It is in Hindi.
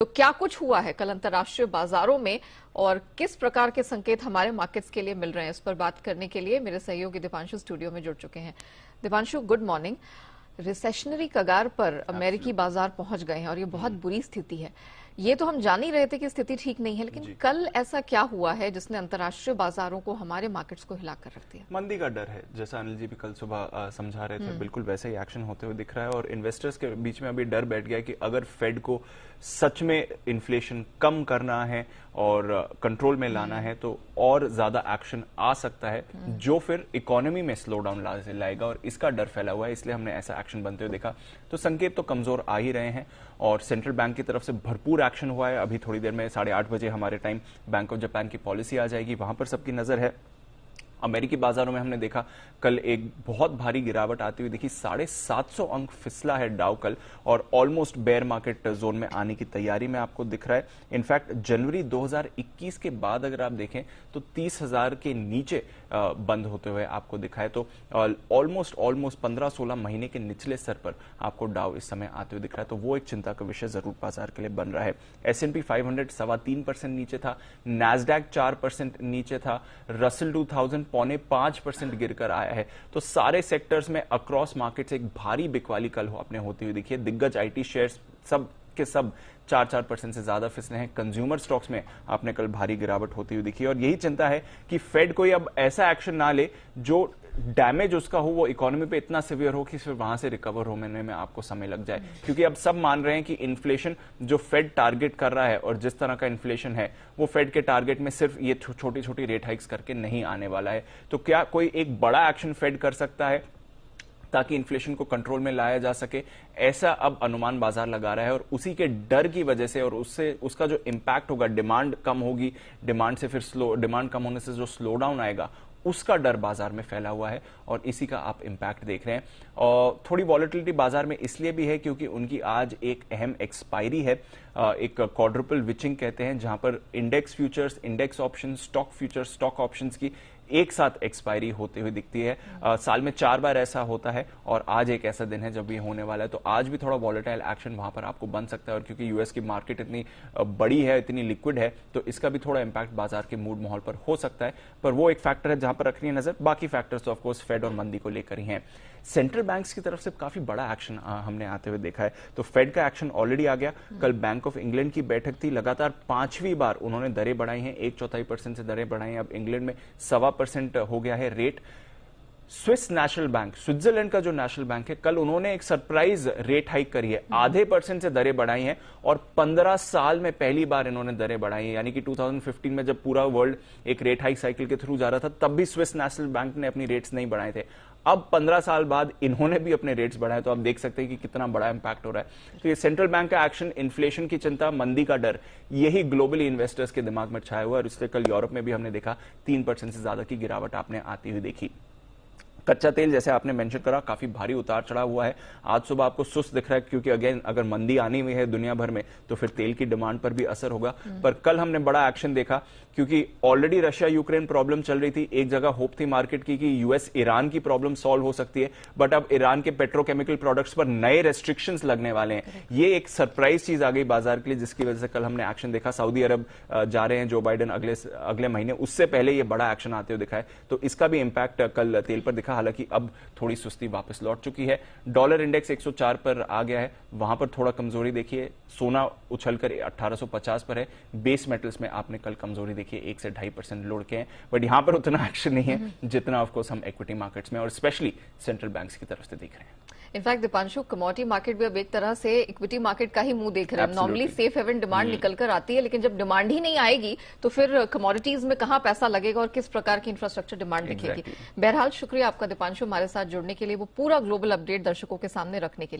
तो क्या कुछ हुआ है कल अंतर्राष्ट्रीय बाजारों में और किस प्रकार के संकेत हमारे मार्केट्स के लिए मिल रहे हैं, इस पर बात करने के लिए मेरे सहयोगी दीपांशु स्टूडियो में जुड़ चुके हैं। Deepanshu, good morning. रिसेशनरी कगार पर अमेरिकी बाजार पहुंच गए हैं और ये बहुत बुरी स्थिति है। ये तो हम जान ही रहे थे कि स्थिति ठीक नहीं है, लेकिन कल ऐसा क्या हुआ है जिसने अंतर्राष्ट्रीय बाजारों को, हमारे मार्केट्स को हिला कर रख दिया? मंदी का डर है, जैसा अनिल जी भी कल सुबह समझा रहे थे, बिल्कुल वैसे ही एक्शन होते हुए दिख रहा है। और इन्वेस्टर्स के बीच में अभी डर बैठ गया है कि अगर फेड को सच में इन्फ्लेशन कम करना है और कंट्रोल में लाना है तो और ज्यादा एक्शन आ सकता है, जो फिर इकोनॉमी में स्लो डाउन लाएगा, और इसका डर फैला हुआ है। इसलिए हमने ऐसा एक्शन बनते हुए देखा। तो संकेत तो कमजोर आ ही रहे हैं और सेंट्रल बैंक की तरफ से भरपूर एक्शन हुआ है। अभी थोड़ी देर में 8:30 बजे हमारे टाइम बैंक ऑफ जापान की पॉलिसी आ जाएगी, वहां पर सबकी नजर है। अमेरिकी बाजारों में हमने देखा कल एक बहुत भारी गिरावट आती हुई देखी। 750 अंक फिसला है डाउ कल और ऑलमोस्ट बेयर मार्केट जोन में आने की तैयारी में आपको दिख रहा है। इनफैक्ट जनवरी 2021 के बाद अगर आप देखें तो 30,000 के नीचे बंद होते हुए आपको दिखा है। तो ऑलमोस्ट 15-16 महीने के निचले स्तर पर आपको डाउ इस समय आते हुए दिख रहा है। तो वो एक चिंता का विषय जरूर बाजार के लिए बन रहा है। S&P 500 3.25% नीचे था, नैस्डैक 4% नीचे था, रसल 2000 5.5% गिरकर आया है। तो सारे सेक्टर्स में अक्रॉस मार्केट्स एक भारी बिकवाली कल आपने होती हुई दिखी है। दिग्गज आईटी शेयर्स सब के सब 4% से ज्यादा फिसले हैं। कंज्यूमर स्टॉक्स में आपने कल भारी गिरावट होती हुई दिखी है और यही चिंता है कि फेड कोई अब ऐसा एक्शन ना ले जो डैमेज उसका हो वो इकोनॉमी पे इतना सिवियर हो कि फिर वहां से रिकवर होने में आपको समय लग जाए। क्योंकि अब सब मान रहे हैं कि इन्फ्लेशन जो फेड टारगेट कर रहा है और जिस तरह का इन्फ्लेशन है वो फेड के टारगेट में सिर्फ ये छोटी छोटी रेट हाइक्स करके नहीं आने वाला है। तो क्या कोई एक बड़ा एक्शन फेड कर सकता है ताकि इन्फ्लेशन को कंट्रोल में लाया जा सके, ऐसा अब अनुमान बाजार लगा रहा है। और उसी के डर की वजह से और उससे उसका जो इंपैक्ट होगा, डिमांड कम होगी, डिमांड कम होने से जो स्लो डाउन आएगा उसका डर बाजार में फैला हुआ है और इसी का आप इंपैक्ट देख रहे हैं। और थोड़ी वॉलेटिलिटी बाजार में इसलिए भी है क्योंकि उनकी आज एक अहम एक्सपायरी है, एक क्वाड्रुपल विचिंग कहते हैं, जहां पर index futures, index option, stock futures, stock options की एक साथ एक्सपायरी होते हुए दिखती है। साल में 4 बार ऐसा होता है और आज एक ऐसा दिन है जब ये होने वाला है। तो आज भी थोड़ा वॉलेटाइल एक्शन वहां पर आपको बन सकता है और क्योंकि यूएस की मार्केट इतनी बड़ी है, इतनी लिक्विड है, तो इसका भी थोड़ा इंपैक्ट बाजार के मूड माहौल पर हो सकता है। पर वो एक फैक्टर है जहां पर रखनी है नजर। बाकी फैक्टर्स तो ऑफकोर्स फेड और मंदी को लेकर ही हैं। सेंट्रल बैंक्स की तरफ से काफी बड़ा एक्शन हमने आते हुए देखा है। तो फेड का एक्शन ऑलरेडी आ गया। कल बैंक ऑफ इंग्लैंड की बैठक थी, लगातार 5वीं बार उन्होंने दरें बढ़ाई हैं, 1/4% से दरें बढ़ाई हैं। अब इंग्लैंड में 1.25% हो गया है rate. Swiss national bank, Switzerland का जो नेशनल बैंक है, कल उन्होंने एक सरप्राइज रेट हाइक करी है, 0.5% से दरें बढ़ाई हैं और 15 साल में पहली बार इन्होंने दरें बढ़ाई हैं। यानी कि 2015 में जब पूरा वर्ल्ड एक रेट हाइक साइकिल के थ्रू जा रहा था तब भी स्विस नेशनल बैंक ने अपनी रेट्स नहीं बढ़ाए थे। अब 15 साल बाद इन्होंने भी अपने रेट्स बढ़ाए, तो आप देख सकते हैं कि कितना बड़ा इंपैक्ट हो रहा है। तो ये सेंट्रल बैंक का एक्शन, इन्फ्लेशन की चिंता, मंदी का डर, यही ग्लोबली इन्वेस्टर्स के दिमाग में छाया हुआ है और इसलिए कल यूरोप में भी हमने देखा 3% से ज्यादा की गिरावट आपने आती हुई देखी। कच्चा तेल जैसे आपने मेंशन करा काफी भारी उतार चढ़ा हुआ है। आज सुबह आपको सुस्त दिख रहा है क्योंकि अगेन अगर मंदी आनी हुई है दुनिया भर में तो फिर तेल की डिमांड पर भी असर होगा। पर कल हमने बड़ा एक्शन देखा क्योंकि ऑलरेडी रशिया यूक्रेन प्रॉब्लम चल रही थी। एक जगह होप थी मार्केट की कि यूएस ईरान की प्रॉब्लम सॉल्व हो सकती है, बट अब ईरान के पेट्रोकेमिकल प्रोडक्ट्स पर नए रेस्ट्रिक्शंस लगने वाले हैं। ये एक सरप्राइज चीज आ गई बाजार के लिए जिसकी वजह से कल हमने एक्शन देखा। सऊदी अरब जा रहे हैं जो बाइडेन अगले महीने, उससे पहले ये बड़ा एक्शन आते हुए दिखा है, तो इसका भी इंपैक्ट कल तेल पर दिखा। हालांकि अब थोड़ी सुस्ती वापस लौट चुकी है। डॉलर इंडेक्स 104 पर आ गया है, वहां पर थोड़ा कमजोरी देखिए। सोना उछलकर 1850 पर है। बेस मेटल्स में आपने कल कमजोरी देखी, 1 से 2.5% लौट के हैं, बट यहां पर उतना एक्शन नहीं है जितना ऑफकोर्स हम इक्विटी मार्केट्स में और स्पेशली सेंट्रल बैंक्स की तरफ से देख रहे हैं। इनफैक्ट दीपांशु, कमोडिटी मार्केट भी अब एक तरह से इक्विटी मार्केट का ही मुंह देख रहे हैं। नॉर्मली सेफ हेवन डिमांड निकल कर आती है, लेकिन जब डिमांड ही नहीं आएगी तो फिर कमोडिटीज में कहां पैसा लगेगा और किस प्रकार की इंफ्रास्ट्रक्चर डिमांड दिखेगी। बहरहाल शुक्रिया आपका दीपांशु, हमारे साथ जुड़ने के लिए, वो पूरा ग्लोबल अपडेट दर्शकों के सामने रखने के लिए।